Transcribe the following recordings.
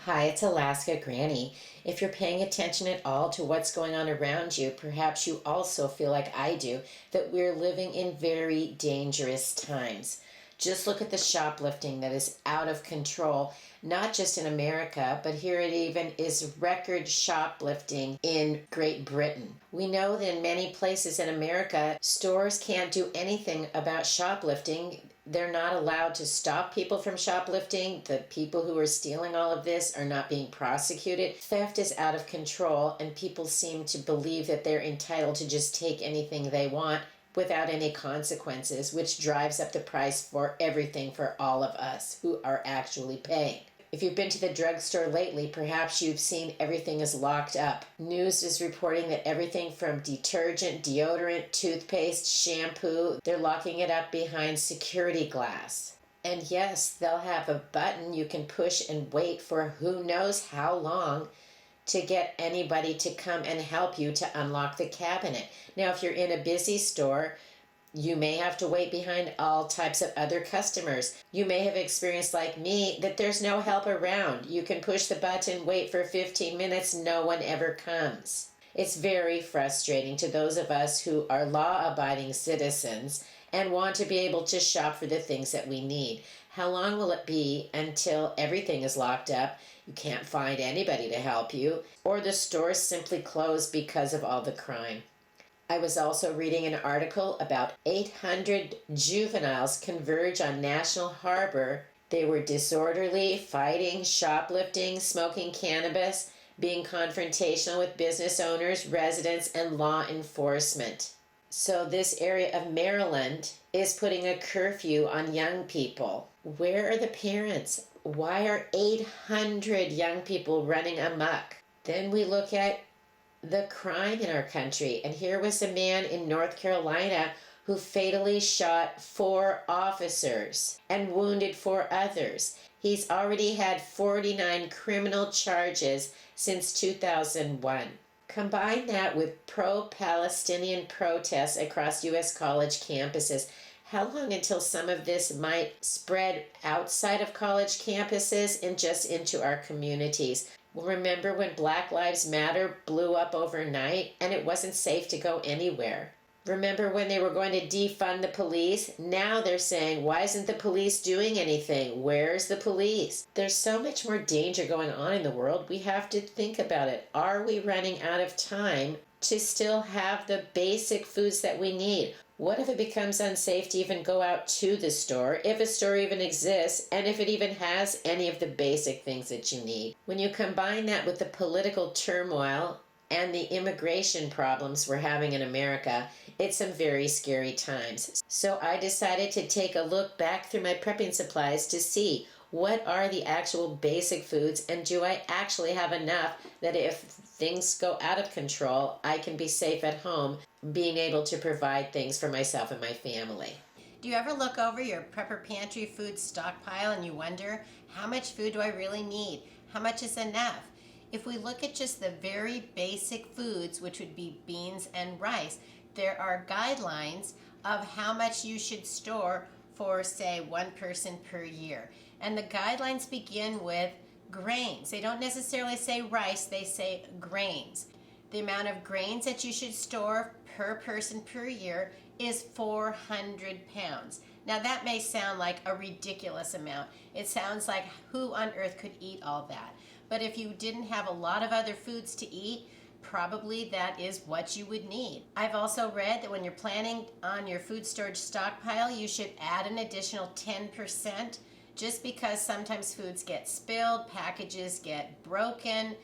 Hi, it's Alaska Granny. If you're paying attention at all to what's going on around you, perhaps you also feel like I do, that we're living in very dangerous times. Just look at the shoplifting that is out of control, not just in America, but here it even is record shoplifting in Great Britain. We know that in many places in America, stores can't do anything about shoplifting. They're not allowed to stop people from shoplifting. The people who are stealing all of this are not being prosecuted. Theft is out of control, and people seem to believe that they're entitled to just take anything they want without any consequences, which drives up the price for everything for all of us who are actually paying. If you've been to the drugstore lately, perhaps you've seen everything is locked up. News is reporting that everything from detergent, deodorant, toothpaste, shampoo, they're locking it up behind security glass. And yes, they'll have a button you can push and wait for who knows how long to get anybody to come and help you to unlock the cabinet. Now, if you're in a busy store, you may have to wait behind all types of other customers. You may have experienced, like me, that there's no help around. You can push the button, wait for 15 minutes, no one ever comes. It's very frustrating to those of us who are law-abiding citizens and want to be able to shop for the things that we need. How long will it be until everything is locked up, you can't find anybody to help you, or the stores simply close because of all the crime? I was also reading an article about 800 juveniles converge on National Harbor. They were disorderly, fighting, shoplifting, smoking cannabis, being confrontational with business owners, residents, and law enforcement. So this area of Maryland is putting a curfew on young people. Where are the parents? Why are 800 young people running amok? Then we look at the crime in our country. And here was a man in North Carolina who fatally shot 4 officers and wounded 4 others. He's already had 49 criminal charges since 2001. Combine that with pro-Palestinian protests across U.S. college campuses. How long until some of this might spread outside of college campuses and just into our communities? Well, remember when Black Lives Matter blew up overnight and it wasn't safe to go anywhere? Remember when they were going to defund the police? Now they're saying, why isn't the police doing anything? Where's the police? There's so much more danger going on in the world. We have to think about it. Are we running out of time to still have the basic foods that we need? What if it becomes unsafe to even go out to the store, if a store even exists, and if it even has any of the basic things that you need? When you combine that with the political turmoil and the immigration problems we're having in America, it's some very scary times. So I decided to take a look back through my prepping supplies to see what are the actual basic foods, and do I actually have enough that if things go out of control, I can be safe at home, being able to provide things for myself and my family. Do you ever look over your prepper pantry food stockpile and you wonder, how much food do I really need? How much is enough? If we look at just the very basic foods, which would be beans and rice, there are guidelines of how much you should store for, say, one person per year. And the guidelines begin with grains. They don't necessarily say rice, they say grains. The amount of grains that you should store per person per year is 400 pounds. Now that may sound like a ridiculous amount. It sounds like who on earth could eat all that? But if you didn't have a lot of other foods to eat, probably that is what you would need. I've also read that when you're planning on your food storage stockpile, you should add an additional 10%, just because sometimes foods get spilled, packages get broken,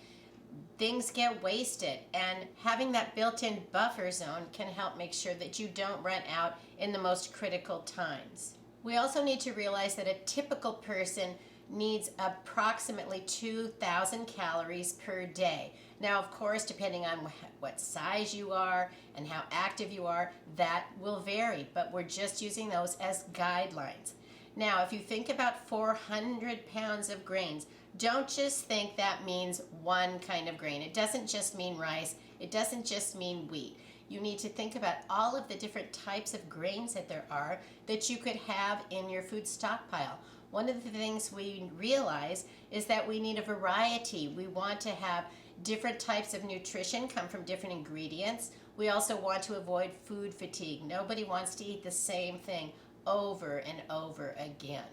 things get wasted, and having that built-in buffer zone can help make sure that you don't run out in the most critical times. We also need to realize that a typical person needs approximately 2,000 calories per day. Now, of course, depending on what size you are and how active you are, that will vary, but we're just using those as guidelines. Now, if you think about 400 pounds of grains, don't just think that means one kind of grain. It doesn't just mean rice. It doesn't just mean wheat. You need to think about all of the different types of grains that there are that you could have in your food stockpile. One of the things we realize is that we need a variety. We want to have different types of nutrition come from different ingredients. We also want to avoid food fatigue. Nobody wants to eat the same thing over and over again.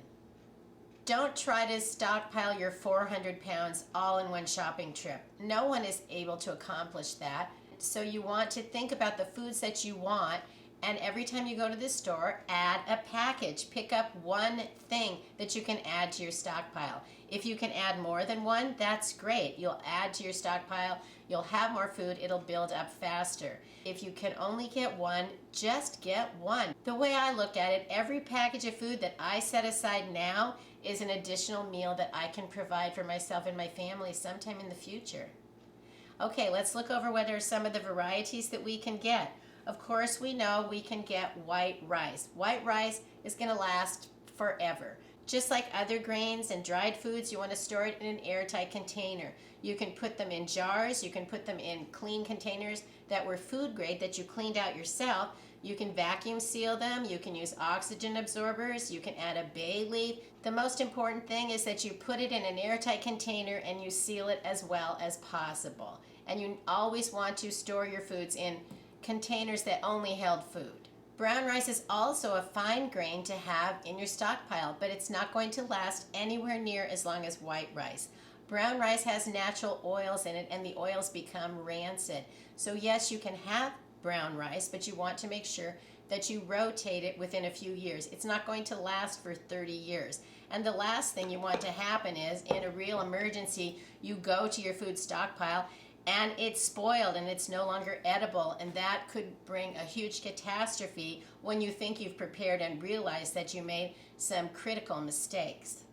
Don't try to stockpile your 400 pounds all in one shopping trip. No one is able to accomplish that. So you want to think about the foods that you want, and every time you go to the store, add a package. Pick up one thing that you can add to your stockpile. If you can add more than one, that's great. You'll add to your stockpile, you'll have more food, it'll build up faster. If you can only get one, just get one. The way I look at it, every package of food that I set aside now is an additional meal that I can provide for myself and my family sometime in the future. Okay, let's look over what are some of the varieties that we can get. Of course, we know we can get white rice. White rice is going to last forever. Just like other grains and dried foods, you want to store it in an airtight container. You can put them in jars, you can put them in clean containers that were food grade that you cleaned out yourself. You can vacuum seal them, you can use oxygen absorbers, you can add a bay leaf. The most important thing is that you put it in an airtight container and you seal it as well as possible. And you always want to store your foods in containers that only held food. Brown rice is also a fine grain to have in your stockpile, but it's not going to last anywhere near as long as white rice. Brown rice has natural oils in it and the oils become rancid. So yes, you can have brown rice, but you want to make sure that you rotate it within a few years. It's not going to last for 30 years. And the last thing you want to happen is, in a real emergency, you go to your food stockpile and it's spoiled and it's no longer edible, and that could bring a huge catastrophe when you think you've prepared and realize that you made some critical mistakes.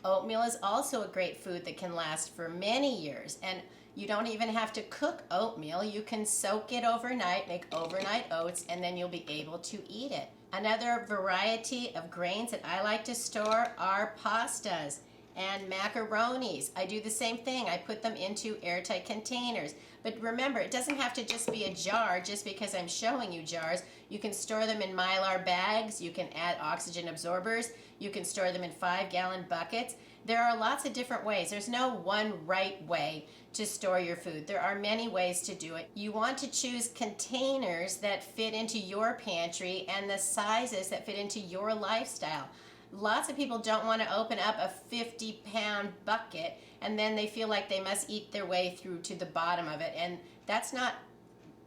Oatmeal is also a great food that can last for many years, and you don't even have to cook oatmeal. You can soak it overnight, make overnight oats, and then you'll be able to eat it. Another variety of grains that I like to store are pastas and macaronis. I do the same thing. I put them into airtight containers. But remember, it doesn't have to just be a jar just because I'm showing you jars. You can store them in Mylar bags. You can add oxygen absorbers. You can store them in 5-gallon buckets. There are lots of different ways. There's no one right way to store your food. There are many ways to do it. You want to choose containers that fit into your pantry and the sizes that fit into your lifestyle. Lots of people don't want to open up a 50-pound bucket and then they feel like they must eat their way through to the bottom of it. And that's not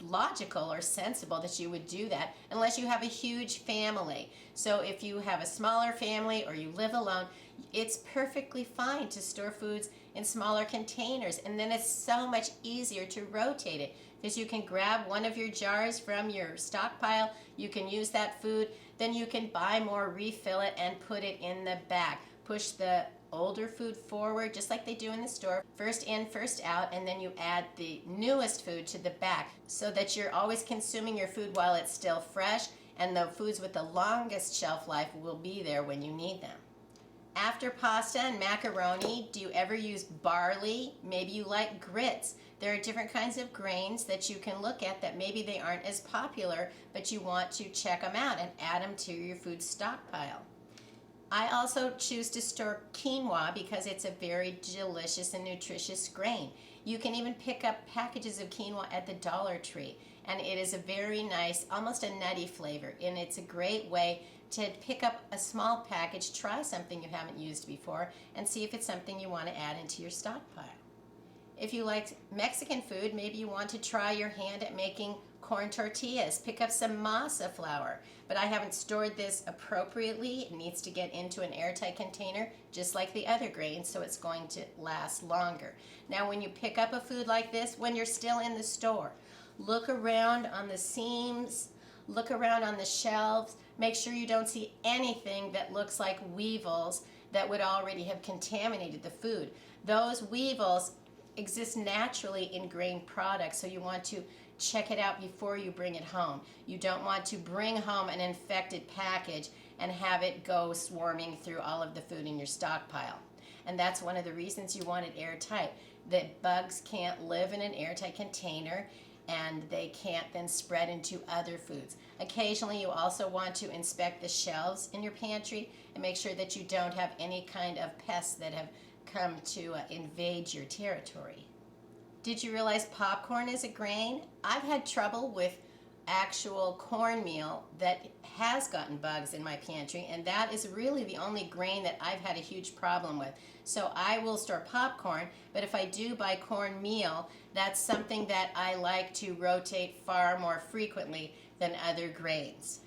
logical or sensible that you would do that unless you have a huge family. So if you have a smaller family or you live alone, it's perfectly fine to store foods in smaller containers, and then it's so much easier to rotate it because you can grab one of your jars from your stockpile, you can use that food, then you can buy more, refill it, and put it in the back. Push the older food forward just like they do in the store, first in, first out, and then you add the newest food to the back so that you're always consuming your food while it's still fresh, and the foods with the longest shelf life will be there when you need them. After pasta and macaroni, do you ever use barley? Maybe you like grits. There are different kinds of grains that you can look at that maybe they aren't as popular, but you want to check them out and add them to your food stockpile. I also choose to store quinoa because it's a very delicious and nutritious grain. You can even pick up packages of quinoa at the Dollar Tree, and it is a very nice, almost a nutty flavor, and it's a great way to pick up a small package, try something you haven't used before, and see if it's something you want to add into your stockpile. If you like Mexican food, maybe you want to try your hand at making corn tortillas. Pick up some masa flour. But I haven't stored this appropriately. It needs to get into an airtight container, just like the other grains, so it's going to last longer. Now, when you pick up a food like this, when you're still in the store, look around on the seams, look around on the shelves. Make sure you don't see anything that looks like weevils that would already have contaminated the food. Those weevils exist naturally in grain products, so you want to check it out before you bring it home. You don't want to bring home an infected package and have it go swarming through all of the food in your stockpile. And that's one of the reasons you want it airtight. That bugs can't live in an airtight container, and they can't then spread into other foods. Occasionally, you also want to inspect the shelves in your pantry and make sure that you don't have any kind of pests that have come to invade your territory. Did you realize popcorn is a grain? I've had trouble with actual cornmeal that has gotten bugs in my pantry, and that is really the only grain that I've had a huge problem with. So I will store popcorn, but if I do buy cornmeal, that's something that I like to rotate far more frequently than other grains.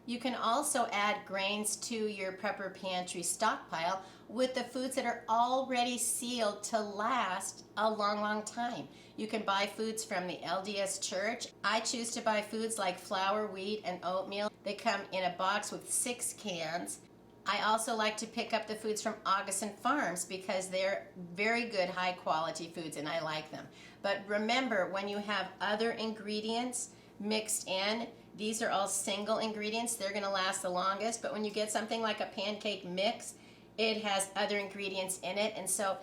You can also add grains to your prepper pantry stockpile with the foods that are already sealed to last a long, long time. You can buy foods from the LDS Church. I choose to buy foods like flour, wheat, and oatmeal. They come in a box with 6 cans. I also like to pick up the foods from Augustin Farms because they're very good, high quality foods, and I like them. But remember, when you have other ingredients mixed in, these are all single ingredients, they're going to last the longest. But when you get something like a pancake mix, it has other ingredients in it, and so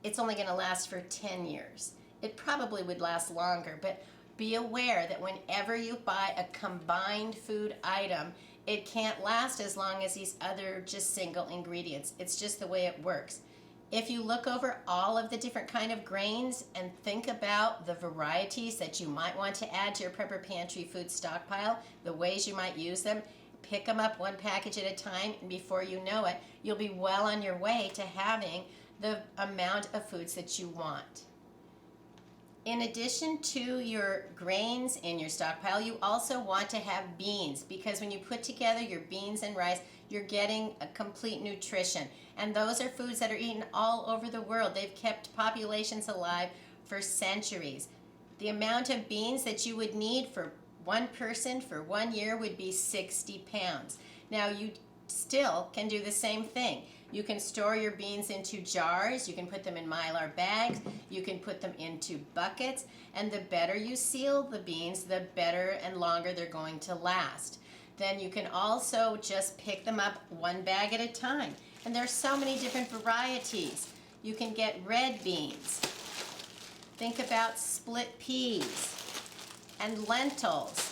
it's only going to last for 10 years. It probably would last longer, but be aware that whenever you buy a combined food item, it can't last as long as these other just single ingredients. It's just the way it works. If you look over all of the different kind of grains and think about the varieties that you might want to add to your prepper pantry food stockpile, the ways you might use them, pick them up one package at a time, and before you know it, you'll be well on your way to having the amount of foods that you want. In addition to your grains in your stockpile, you also want to have beans, because when you put together your beans and rice, you're getting a complete nutrition. And those are foods that are eaten all over the world. They've kept populations alive for centuries. The amount of beans that you would need for one person for 1 year would be 60 pounds. Now, you still can do the same thing. You can store your beans into jars, you can put them in Mylar bags, you can put them into buckets, and the better you seal the beans, the better and longer they're going to last. Then you can also just pick them up one bag at a time. And there's so many different varieties. You can get red beans. Think about split peas and lentils.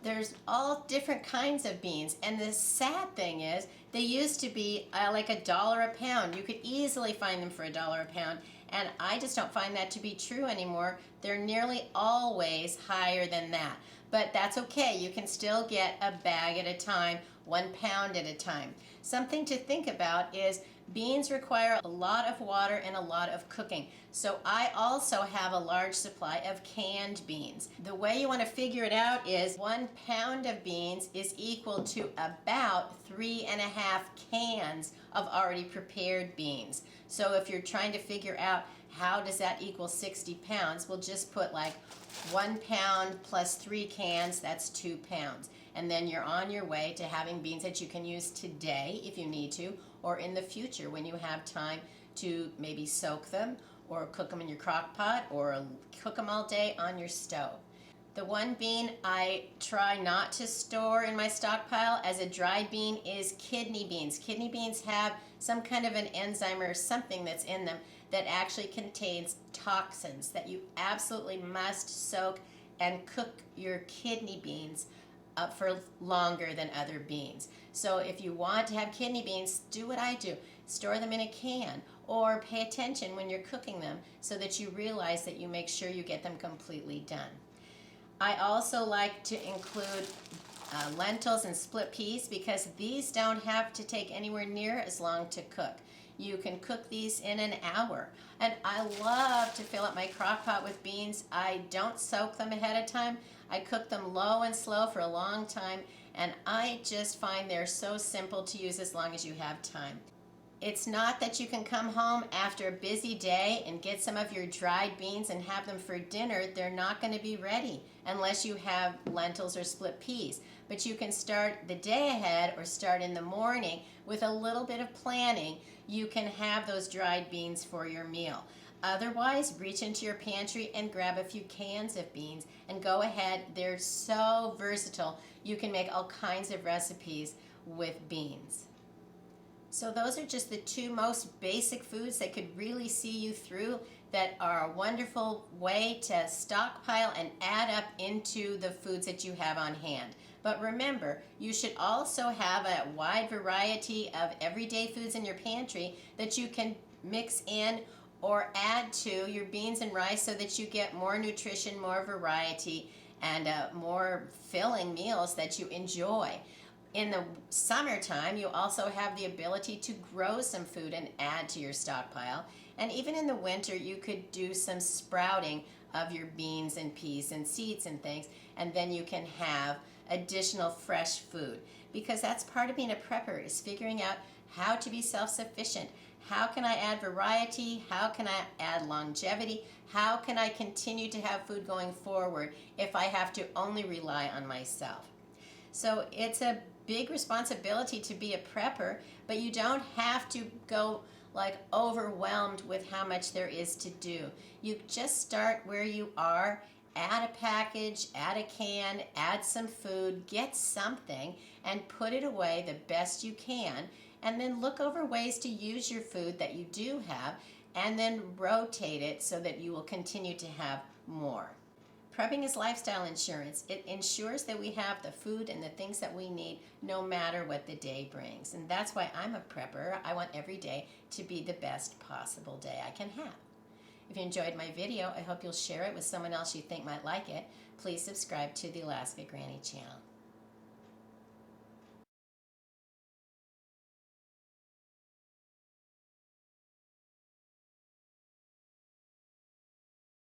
There's all different kinds of beans, and the sad thing is they used to be like $1 a pound. You could easily find them for $1 a pound, and I just don't find that to be true anymore. They're nearly always higher than that, but that's okay. You can still get a bag at a time, 1 pound at a time. Something to think about is beans require a lot of water and a lot of cooking. So I also have a large supply of canned beans. The way you want to figure it out is 1 pound of beans is equal to about 3.5 cans of already prepared beans. So if you're trying to figure out how does that equal 60 pounds, we'll just put like 1 pound plus 3 cans, that's 2 pounds. And then you're on your way to having beans that you can use today if you need to, or in the future when you have time to maybe soak them or cook them in your crock pot or cook them all day on your stove. The one bean I try not to store in my stockpile as a dried bean is kidney beans. Kidney beans have some kind of an enzyme or something that's in them that actually contains toxins that you absolutely must soak and cook your kidney beans up for longer than other beans. So if you want to have kidney beans, do what I do. Store them in a can, or pay attention when you're cooking them so that you realize that you make sure you get them completely done. I also like to include lentils and split peas because these don't have to take anywhere near as long to cook. You can cook these in an hour. And I love to fill up my crock pot with beans. I don't soak them ahead of time. I cook them low and slow for a long time, and I just find they're so simple to use as long as you have time. It's not that you can come home after a busy day and get some of your dried beans and have them for dinner. They're not going to be ready unless you have lentils or split peas. But you can start the day ahead or start in the morning with a little bit of planning. You can have those dried beans for your meal. Otherwise, reach into your pantry and grab a few cans of beans and go ahead. They're so versatile. You can make all kinds of recipes with beans. So those are just the two most basic foods that could really see you through, that are a wonderful way to stockpile and add up into the foods that you have on hand. But remember, you should also have a wide variety of everyday foods in your pantry that you can mix in or add to your beans and rice so that you get more nutrition, more variety, and more filling meals that you enjoy. In the summertime, you also have the ability to grow some food and add to your stockpile. And even in the winter, you could do some sprouting of your beans and peas and seeds and things, and then you can have additional fresh food. Because that's part of being a prepper, is figuring out how to be self-sufficient. How can I add variety? How can I add longevity? How can I continue to have food going forward if I have to only rely on myself? So it's a big responsibility to be a prepper, but you don't have to go like overwhelmed with how much there is to do. You just start where you are, add a package, add a can, add some food, get something, and put it away the best you can, and then look over ways to use your food that you do have, and then rotate it so that you will continue to have more. Prepping is lifestyle insurance. It ensures that we have the food and the things that we need no matter what the day brings. And that's why I'm a prepper. I want every day to be the best possible day I can have. If you enjoyed my video, I hope you'll share it with someone else you think might like it. Please subscribe to the Alaska Granny channel.